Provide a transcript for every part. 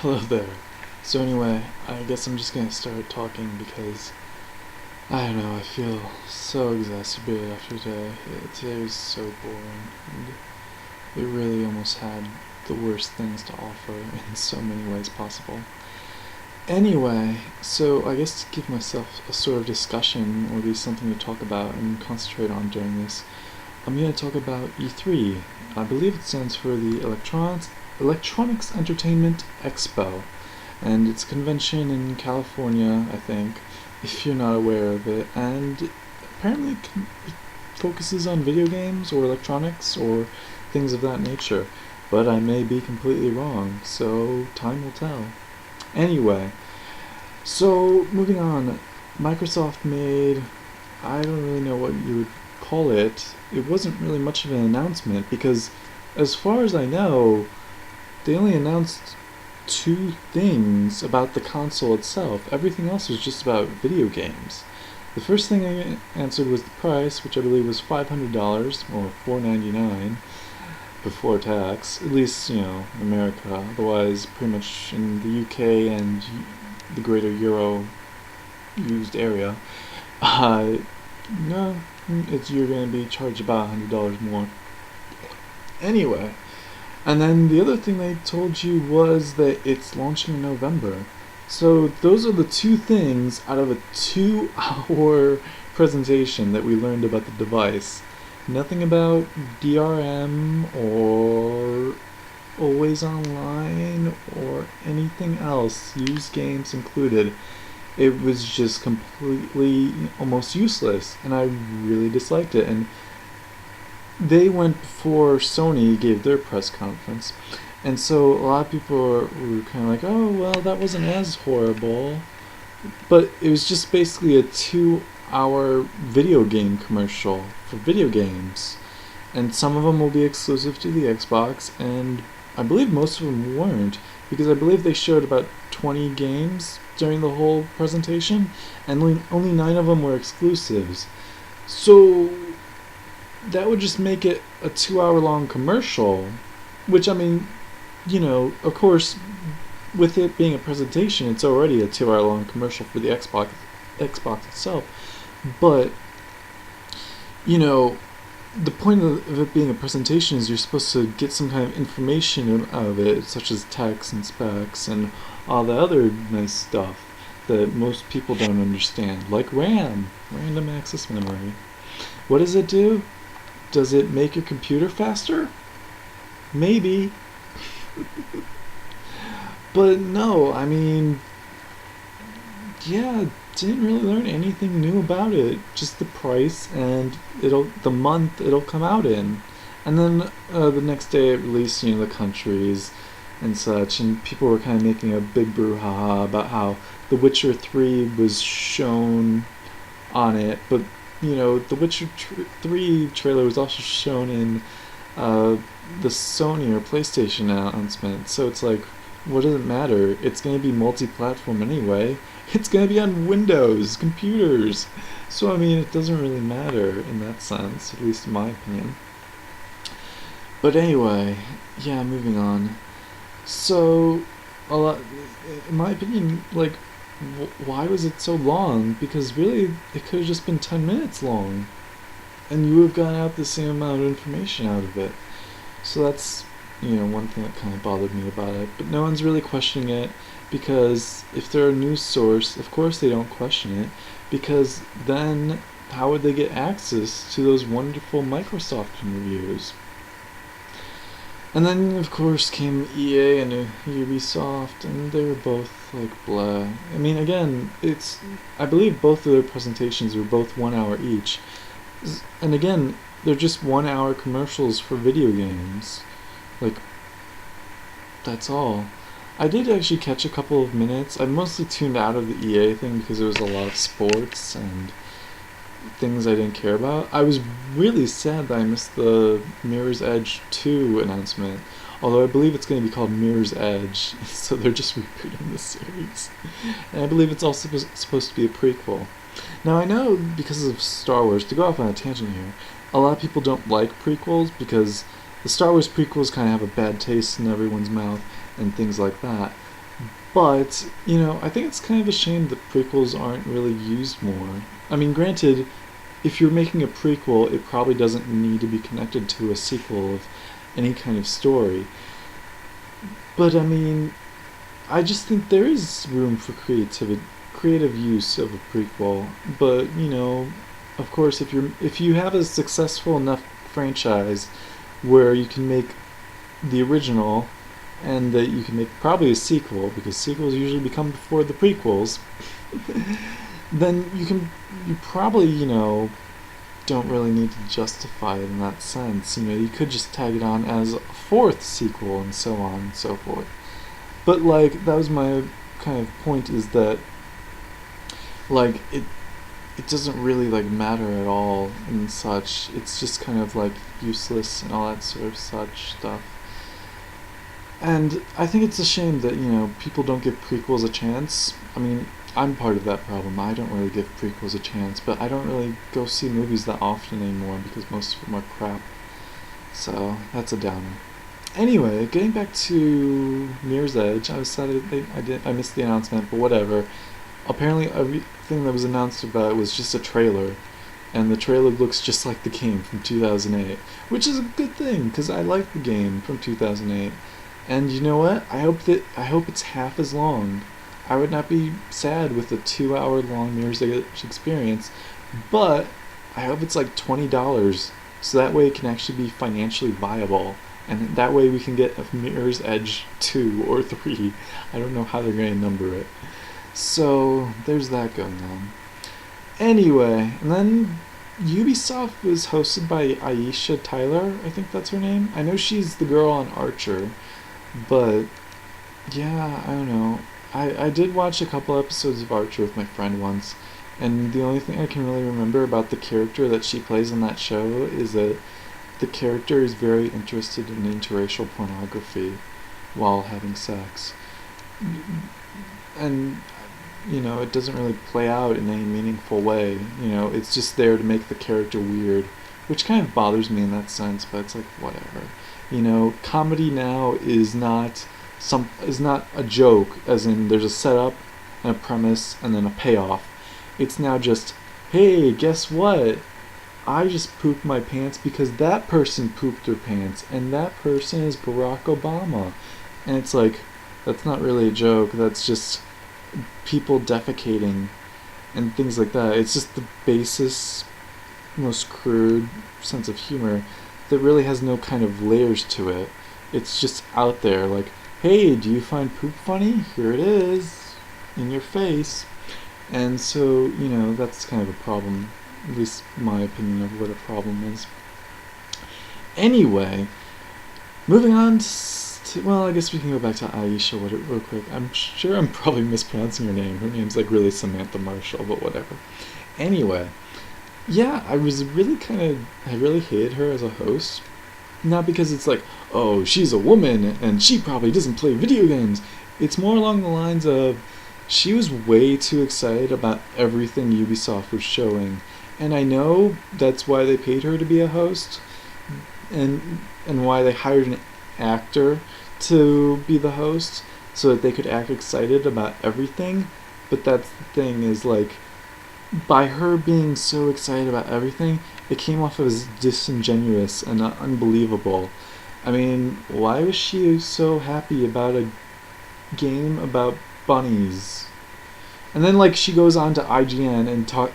Hello there. So anyway, I guess I'm just gonna start talking because I don't know, I feel so exacerbated after today. Today was so boring and it really almost had the worst things to offer in so many ways possible. Anyway, so I guess to give myself a sort of discussion or at least something to talk about and concentrate on during this, I'm going to talk about E3. I believe it stands for the Electronics Entertainment Expo, and it's a convention in California, I think, if you're not aware of it, and apparently it focuses on video games or electronics or things of that nature, but I may be completely wrong, so time will tell. Anyway, so moving on, Microsoft made, I don't really know what you would call it. It wasn't really much of an announcement because, as far as I know, they only announced two things about the console itself. Everything else was just about video games. The first thing I answered was the price, which I believe was $500 or $499 before tax. At least, America. Otherwise, pretty much in the UK and the greater Euro used area, no, you're going to be charged about $100 more. Anyway, and then the other thing they told you was that it's launching in November. So those are the two things out of a 2-hour presentation that we learned about the device. Nothing about DRM or always online or anything else, used games included. It was just completely almost useless, and I really disliked it. And they went before Sony gave their press conference, and so a lot of people were kind of like, oh, well, that wasn't as horrible. But it was just basically a 2-hour video game commercial for video games. And some of them will be exclusive to the Xbox, and I believe most of them weren't, because I believe they showed about 20 games during the whole presentation, and only 9 of them were exclusives. So that would just make it a 2-hour long commercial, which, I mean, of course, with it being a presentation, it's already a 2-hour long commercial for the Xbox itself. But, the point of it being a presentation is you're supposed to get some kind of information out of it, such as text and specs and all the other nice stuff that most people don't understand, like RAM, random access memory. What does it do? Does it make your computer faster? Maybe. But no, I mean, yeah, didn't really learn anything new about it. Just the price and the month it'll come out in, and then the next day it released, the countries and such, and people were kind of making a big brouhaha about how The Witcher 3 was shown on it, but The Witcher 3 trailer was also shown in the Sony or PlayStation announcement. So it's like, what does it matter? It's going to be multi-platform anyway. It's going to be on Windows computers. So I mean, it doesn't really matter in that sense, at least in my opinion. But anyway, yeah, moving on. So, in my opinion, like, why was it so long? Because really, it could have just been 10 minutes long, and you would have gotten out the same amount of information out of it. So that's, one thing that kind of bothered me about it. But no one's really questioning it, because if they're a news source, of course they don't question it, because then how would they get access to those wonderful Microsoft interviews? And then, of course, came EA and Ubisoft, and they were both like blah. I mean, again, I believe both of their presentations were both 1 hour each. And again, they're just 1 hour commercials for video games. Like, that's all. I did actually catch a couple of minutes. I mostly tuned out of the EA thing because it was a lot of sports and things I didn't care about. I was really sad that I missed the Mirror's Edge 2 announcement, although I believe it's going to be called Mirror's Edge, so they're just rebooting the series. And I believe it's also supposed to be a prequel. Now I know, because of Star Wars, to go off on a tangent here, a lot of people don't like prequels because the Star Wars prequels kind of have a bad taste in everyone's mouth and things like that. But, I think it's kind of a shame that prequels aren't really used more. I mean, granted, if you're making a prequel, it probably doesn't need to be connected to a sequel of any kind of story. But I mean, I just think there is room for creative use of a prequel. But of course, if you have a successful enough franchise where you can make the original and that you can make probably a sequel, because sequels usually become before the prequels, then you probably don't really need to justify it in that sense. You could just tag it on as a fourth sequel and so on and so forth. But like, that was my kind of point, is that like it doesn't really like matter at all and such. It's just kind of like useless and all that sort of such stuff. And I think it's a shame that people don't give prequels a chance. I mean, I'm part of that problem. I don't really give prequels a chance, but I don't really go see movies that often anymore because most of them are crap. So that's a downer. Anyway, getting back to Mirror's Edge, I was sad I missed the announcement, but whatever. Apparently, everything that was announced about it was just a trailer, and the trailer looks just like the game from 2008, which is a good thing because I like the game from 2008. And you know what? I hope it's half as long. I would not be sad with a 2-hour long Mirror's Edge experience, but I hope it's like $20, so that way it can actually be financially viable, and that way we can get a Mirror's Edge 2 or 3. I don't know how they're going to number it. So there's that going on. Anyway, and then Ubisoft was hosted by Aisha Tyler, I think that's her name. I know she's the girl on Archer, but yeah, I don't know. I did watch a couple episodes of Archer with my friend once, and the only thing I can really remember about the character that she plays on that show is that the character is very interested in interracial pornography while having sex. And it doesn't really play out in any meaningful way. It's just there to make the character weird, which kind of bothers me in that sense, but it's like, whatever. Comedy now is not a joke, as in there's a setup and a premise and then a payoff. It's now just, hey, guess what? I just pooped my pants because that person pooped their pants, and that person is Barack Obama. And it's like, that's not really a joke, that's just people defecating and things like that. It's just the basest, most crude sense of humor that really has no kind of layers to it. It's just out there, like, hey, do you find poop funny? Here it is, in your face. And so, that's kind of a problem, at least my opinion of what a problem is. Anyway, moving on to, well, I guess we can go back to Aisha real quick. I'm sure I'm probably mispronouncing her name. Her name's like really Samantha Marshall, but whatever. Anyway, yeah, I really hated her as a host. Not because it's like, oh, she's a woman and she probably doesn't play video games. It's more along the lines of, she was way too excited about everything Ubisoft was showing. And I know that's why they paid her to be a host, and why they hired an actor to be the host, so that they could act excited about everything. But that's the thing, is like, by her being so excited about everything, it came off as disingenuous and unbelievable. I mean, why was she so happy about a game about bunnies? And then like she goes on to IGN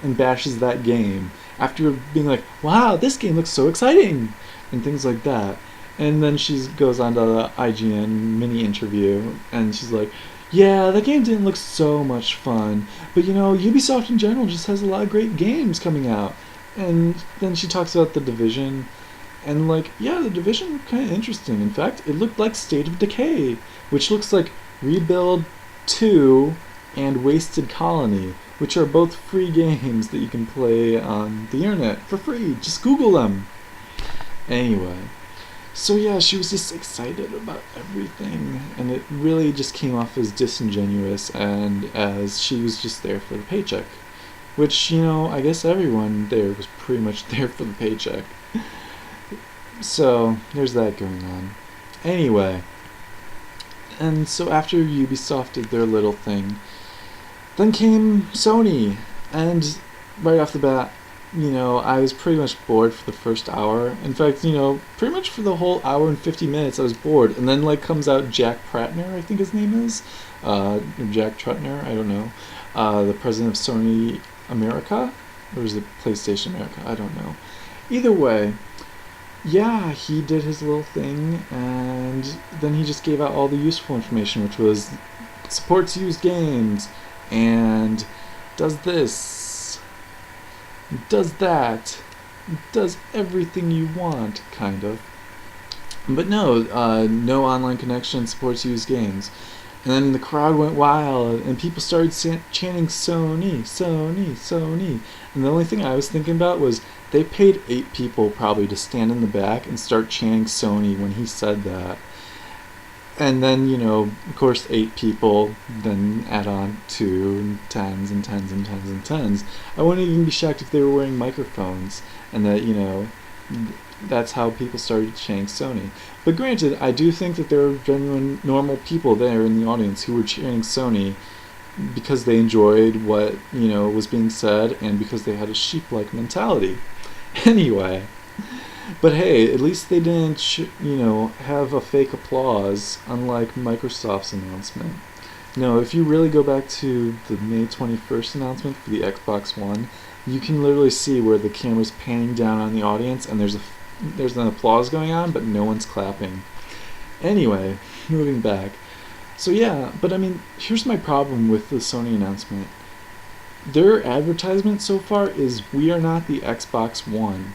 and bashes that game after being like, wow, this game looks so exciting, and things like that. And then she goes on to the IGN mini interview and she's like, yeah, the game didn't look so much fun, but Ubisoft in general just has a lot of great games coming out. And then she talks about The Division, and like, yeah, The Division looked kind of interesting. In fact, it looked like State of Decay, which looks like Rebuild 2 and Wasted Colony, which are both free games that you can play on the internet for free. Just Google them. Anyway, so yeah, she was just excited about everything, and it really just came off as disingenuous and as she was just there for the paycheck. Which, I guess everyone there was pretty much there for the paycheck. So, there's that going on. Anyway, And so after Ubisoft did their little thing, then came Sony, and right off the bat, I was pretty much bored for the first hour. In fact, pretty much for the whole hour and 50 minutes, I was bored. And then, like, comes out Jack Pratner, I think his name is, or Jack Trutner, I don't know, the president of Sony America, or is it PlayStation America? I don't know. Either way, yeah, he did his little thing, and then he just gave out all the useful information, which was supports used games, and does this, does that, does everything you want, kind of. But no, no online connection, supports used games. And then the crowd went wild, and people started chanting Sony, Sony, Sony. And the only thing I was thinking about was they paid 8 people probably to stand in the back and start chanting Sony when he said that. And then, of course, 8 people, then add on 2, and tens, and tens, and tens, and tens. I wouldn't even be shocked if they were wearing microphones, and that, that's how people started chanting Sony. But granted, I do think that there were genuine, normal people there in the audience who were chanting Sony because they enjoyed what, was being said, and because they had a sheep-like mentality. Anyway. But hey, at least they didn't, have a fake applause, unlike Microsoft's announcement. No, if you really go back to the May 21st announcement for the Xbox One, you can literally see where the camera's panning down on the audience, and there's an applause going on, but no one's clapping. Anyway, moving back. So yeah, but I mean, here's my problem with the Sony announcement. Their advertisement so far is, we are not the Xbox One.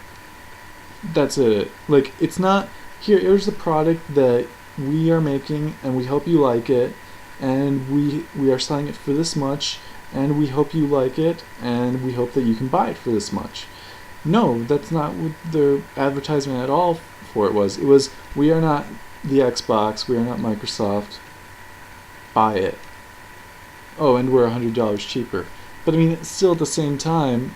That's it. Like, it's not, here's the product that we are making, and we hope you like it, and we are selling it for this much, and we hope you like it, and we hope that you can buy it for this much. No, that's not what their advertisement at all for it was. It was, we are not the Xbox, we are not Microsoft, buy it. Oh, and we're $100 cheaper. But I mean, still at the same time,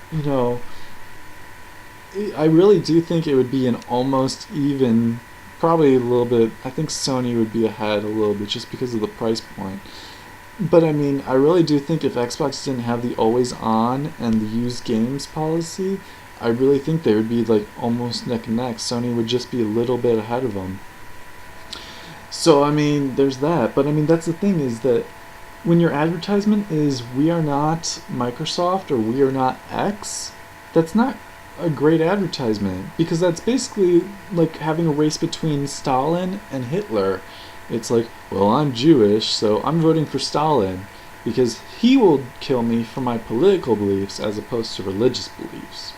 I really do think it would be an almost even, probably a little bit, I think Sony would be ahead a little bit just because of the price point. But I mean, I really do think if Xbox didn't have the always on and the used games policy, I really think they would be like almost neck and neck. Sony would just be a little bit ahead of them. So I mean, there's that. But I mean, that's the thing, is that when your advertisement is, we are not Microsoft or we are not X, that's not a great advertisement, because that's basically like having a race between Stalin and Hitler. It's like, well, I'm Jewish, so I'm voting for Stalin because he will kill me for my political beliefs as opposed to religious beliefs,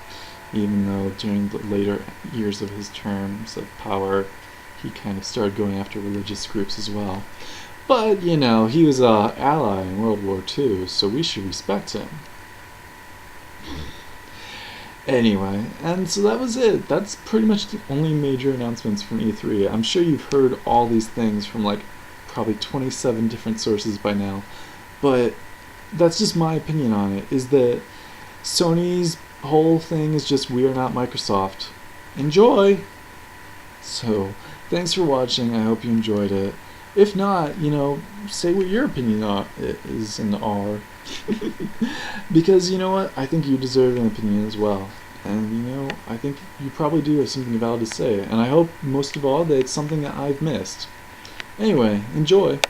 even though during the later years of his terms of power he kind of started going after religious groups as well. But he was an ally in World War II, so we should respect him. Anyway, and so that was it. That's pretty much the only major announcements from E3. I'm sure you've heard all these things from like probably 27 different sources by now, but that's just my opinion on it, is that Sony's whole thing is just, we are not Microsoft. Enjoy! So, thanks for watching. I hope you enjoyed it. If not, say what your opinion is in the R. Because you know what? I think you deserve an opinion as well. And I think you probably do have something valid to say. And I hope most of all that it's something that I've missed. Anyway, enjoy.